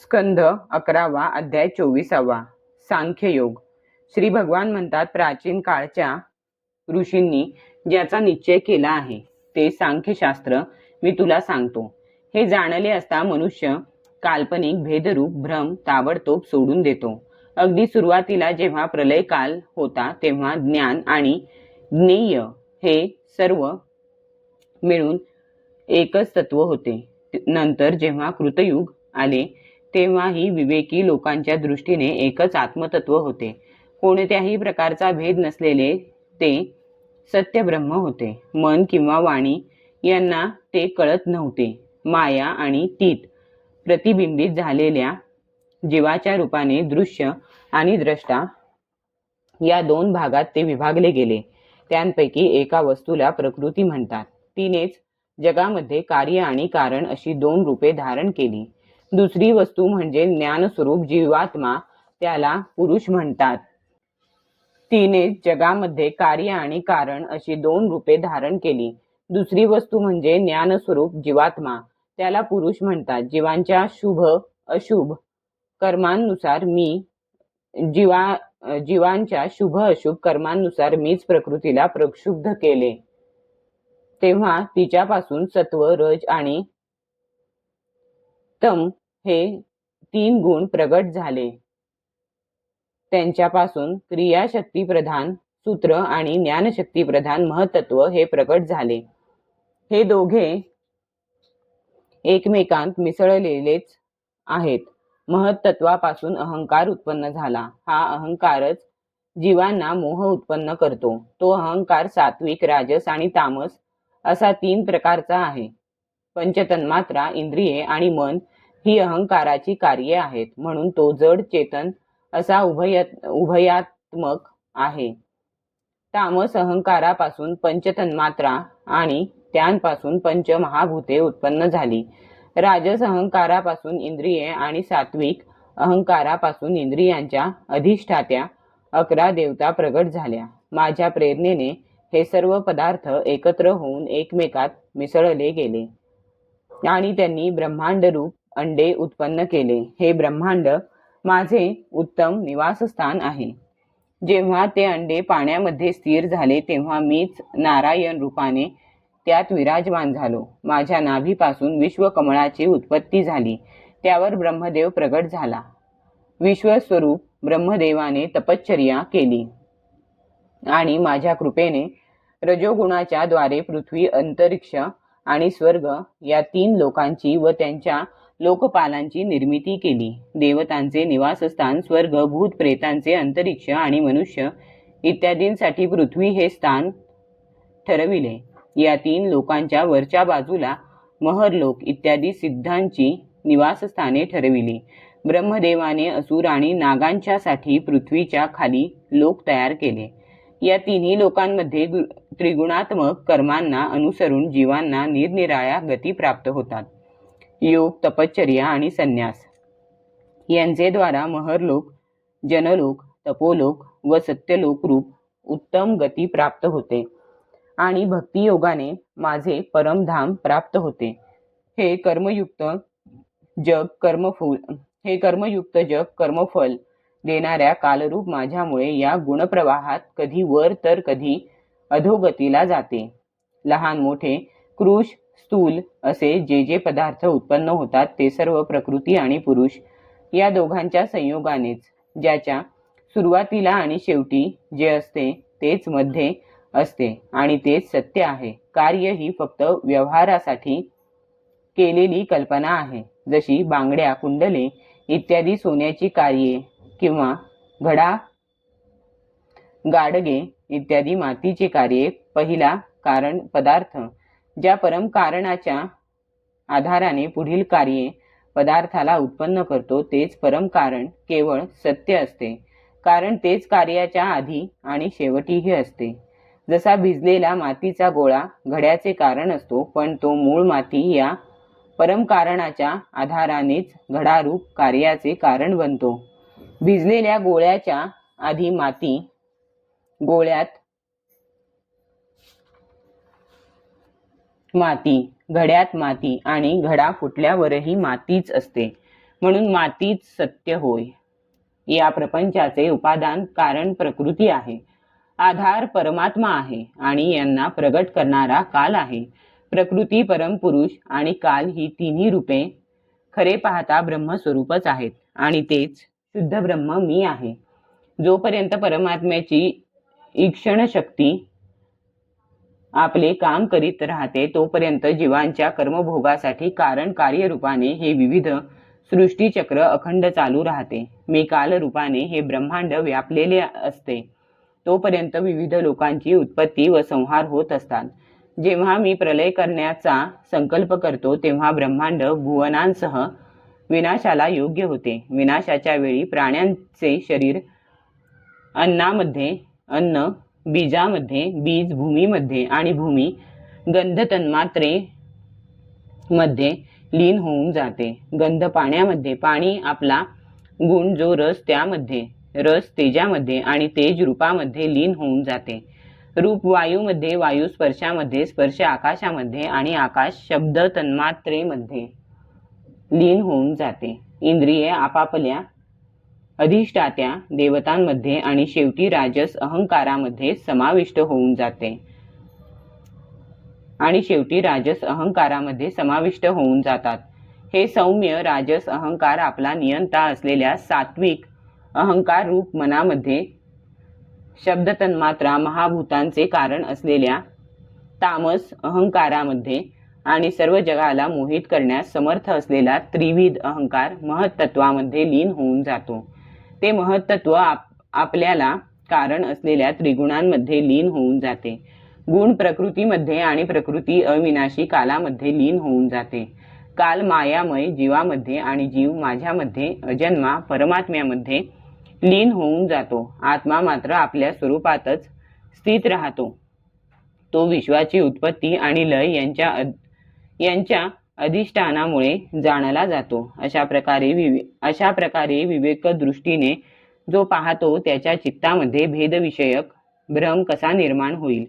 स्कंध 11 अध्याय 24. सांख्ययोग. श्री भगवान म्हणतात, प्राचीन काळच्या ऋषींनी ज्याचा निश्चय केला आहे ते सांख्यशास्त्र मी तुला सांगतो. हे जाणले असता मनुष्य काल्पनिक भेदरूप भ्रम ताबडतोब सोडून देतो. अगदी सुरुवातीला जेव्हा प्रलय काल होता तेव्हा ज्ञान आणि ज्ञेय हे सर्व मिळून एकच तत्व होते. नंतर जेव्हा कृतयुग आले तेव्हाही विवेकी लोकांच्या दृष्टीने एकच आत्मतत्व होते. कोणत्याही प्रकारचा भेद नसलेले ते सत्य ब्रह्म होते. मन किंवा वाणी यांना ते कळत नव्हते. माया आणि तीत प्रतिबिंबित झालेल्या जीवाच्या रूपाने दृश्य आणि द्रष्टा या दोन भागात ते विभागले गेले. त्यांपैकी एका वस्तूला प्रकृती म्हणतात. तिनेच जगामध्ये कार्य आणि कारण अशी दोन रूपे धारण केली. दुसरी वस्तू म्हणजे ज्ञानस्वरूप जीवात्मा, त्याला पुरुष म्हणतात. तिने जगामध्ये कार्य आणि कारण अशी दोन रूपे धारण केली. दुसरी वस्तू म्हणजे ज्ञानस्वरूप जीवात्मा, त्याला पुरुष म्हणतात. जीवांच्या शुभ अशुभ कर्मांनुसार जीवांच्या शुभ अशुभ कर्मांनुसार मीच प्रकृतीला प्रक्षुब्ध केले. तेव्हा तिच्यापासून सत्व, रज आणि तम हे तीन गुण प्रगट झाले. त्यांच्यापासून क्रियाशक्ती प्रधान सूत्र आणि ज्ञानशक्ती प्रधान महत्त्व हे प्रकट झाले. हे दोघे एकमेकांत मिसळलेलेच आहेत. महत्त्वापासून अहंकार उत्पन्न झाला. हा अहंकारच जीवांना मोह उत्पन्न करतो. तो अहंकार सात्विक, राजस आणि तामस असा तीन प्रकारचा आहे. पंचतन्मात्रा, इंद्रिये आणि मन ही अहंकाराची कार्ये आहेत. म्हणून तो जड चेतन असा उभयात्मक आहे. तामस अहंकारापासून पंचतन्मात्रा आणि त्यांपासून पंचमहाभूते उत्पन्न झाली. राजस अहंकारापासून इंद्रिये आणि सात्विक अहंकारापासून इंद्रियांच्या अधिष्ठात्या 11 देवता प्रगट झाल्या. माझ्या प्रेरणेने हे सर्व पदार्थ एकत्र होऊन एकमेकात मिसळले गेले आणि त्यांनी ब्रह्मांड रूप अंडे उत्पन्न केले. हे ब्रह्मांड माझे उत्तम निवासस्थान आहे. जेव्हा ते अंडे पाण्यामध्ये स्थिर झाले तेव्हा मीच नारायण रूपाने त्यात विराजमान झालो. माझ्या नाभीपासून विश्वकमळाची उत्पत्ती झाली. त्यावर ब्रह्मदेव प्रगट झाला. विश्वस्वरूप ब्रह्मदेवाने तपश्चर्या केली आणि माझ्या कृपेने रजोगुणाच्या द्वारे पृथ्वी, अंतरिक्ष आणि स्वर्ग या तीन लोकांची व त्यांच्या लोकपालांची निर्मिती केली. देवतांचे निवासस्थान स्वर्ग, भूत प्रेतांचे अंतरिक्ष आणि मनुष्य इत्यादींसाठी पृथ्वी हे स्थान ठरविले. या तीन लोकांच्या वरच्या बाजूला महरलोक इत्यादी सिद्धांची निवासस्थाने ठरविली. ब्रह्मदेवाने असुर आणि नागांच्यासाठी पृथ्वीच्या खाली लोक तयार केले. या तिन्ही लोकांमध्ये त्रिगुणात्मक कर्मांना अनुसरून जीवांना निरनिराळ्या गती प्राप्त होतात. योग, तपश्चर्या आणि संन्यास यांचे द्वारा महरलोक, जनलोक, तपोलोक व सत्यलोक रूप उत्तम गती प्राप्त होते आणि भक्तियोगाने माझे परमधाम प्राप्त होते. हे कर्मयुक्त जग कर्मफल देणाऱ्या कालरूप माझ्यामुळे या गुणप्रवाहात कधी वर तर कधी अधोगतीला जाते. लहान मोठे, कृश, स्थूल असे जे जे पदार्थ उत्पन्न होतात ते सर्व प्रकृती आणि पुरुष या दोघांच्या संयोगानेच. ज्याच्या सुरुवातीला आणि शेवटी जे असते तेच मध्ये असते आणि तेच सत्य आहे. कार्य ही फक्त व्यवहारासाठी केलेली कल्पना आहे. जशी बांगड्या, कुंडले इत्यादी सोन्याची कार्ये किंवा घडा, गाडगे इत्यादी मातीची कार्ये. पहिला कारण पदार्थ ज्या परम कारणाच्या आधाराने पुढील कार्ये पदार्थाला उत्पन्न करतो तेच परम कारण केवळ सत्य असते. कारण तेच कार्याच्या आधी आणि शेवटीही असते. जसा भिजलेला मातीचा गोळा घड्याचे कारण असतो, पण तो मूळ माती या परम कारणाच्या आधारानेच घडारूप कार्याचे कारण बनतो. भिजलेल्या गोळ्याच्या आधी माती, गोळ्यात माती, घड्यात माती आणि घडा फुटल्यावरही मातीच असते. म्हणून मातीच सत्य होय. या प्रपंचाचे उपादान कारण प्रकृती आहे, आधार परमात्मा आहे आणि यांना प्रगट करणारा काल आहे. प्रकृती, परमपुरुष आणि काल ही तिन्ही रूपे खरे पाहता ब्रह्मस्वरूपच आहेत आणि तेच शुद्ध ब्रह्म मी आहे. जोपर्यंत परमात्म्याची ईक्षण शक्ती आपले काम करीत राहते तोपर्यंत जीवांच्या कर्मभोगासाठी कारण कार्यरूपाने हे विविध सृष्टीचक्र अखंड चालू राहते. मी कालरूपाने हे ब्रह्मांड व्यापलेले असते तोपर्यंत विविध लोकांची उत्पत्ती व संहार होत असतात. जेव्हा मी प्रलय करण्याचा संकल्प करतो तेव्हा ब्रह्मांड भुवनांसह विनाशाला योग्य होते. विनाशाच्या वेळी प्राण्यांचे शरीर अन्नामध्ये, अन्न बीजामध्ये, बीज भूमीमध्ये आणि भूमी गंध तन्मात्रे मध्ये लीन होऊन जाते. गंध पाण्यामध्ये, पाणी आपला गुण जो रस त्यामध्ये, रस तेजामध्ये आणि तेज रूपामध्ये लीन होऊन जाते. रूप वायूमध्ये, वायू स्पर्शामध्ये, स्पर्श आकाशामध्ये आणि आकाश शब्द तन्मात्रेमध्ये लीन होऊन जाते. इंद्रिये आपापल्या अधिष्ठात्या देवतांमध्ये आणि शेवटी राजस अहंकारामध्ये समाविष्ट होऊन जातात. हे सौम्य राजस अहंकार आपला नियंता असलेल्या सात्विक अहंकार रूप मनामध्ये, शब्द तन्मात्रा महाभूतांचे कारण असलेल्या तामस अहंकारामध्ये आणि सर्व जगाला मोहित करण्यास समर्थ असलेला त्रिविध अहंकार महत्त्वामध्ये लीन होऊन जातो. ते महत्त्व आपल्याला कारण असलेल्या त्रिगुणांमध्ये लीन होऊन जाते. गुण प्रकृतीमध्ये आणि प्रकृती अविनाशी कालामध्ये लीन होऊन जाते. काल मायामय जीवामध्ये आणि जीव माझ्यामध्ये अजन्मा परमात्म्यामध्ये लीन होऊन जातो. आत्मा मात्र आपल्या स्वरूपातच स्थित राहतो. तो विश्वाची उत्पत्ती आणि लय यांच्या अधिष्ठानामुळे जाणला जातो. अशा प्रकारे विवेक दृष्टीने जो पाहतो त्याच्या चित्तामध्ये भेदविषयक भ्रम कसा निर्माण होईल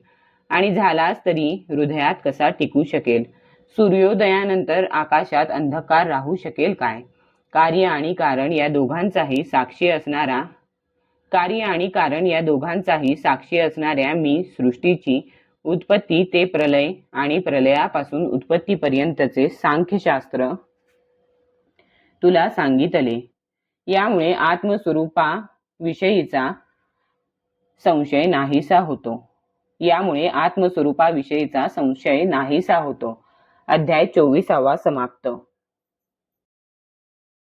आणि झालाच तरी हृदयात कसा टिकू शकेल? सूर्योदयानंतर आकाशात अंधकार राहू शकेल काय? कार्य आणि कारण या दोघांचाही साक्षी असणाऱ्या मी सृष्टीची उत्पत्ती ते प्रलय आणि प्रलयापासून उत्पत्तीपर्यंतचे सांख्यशास्त्र तुला सांगितले. यामुळे आत्मस्वरूपाविषयीचा संशय नाहीसा होतो. अध्याय 24 समाप्त.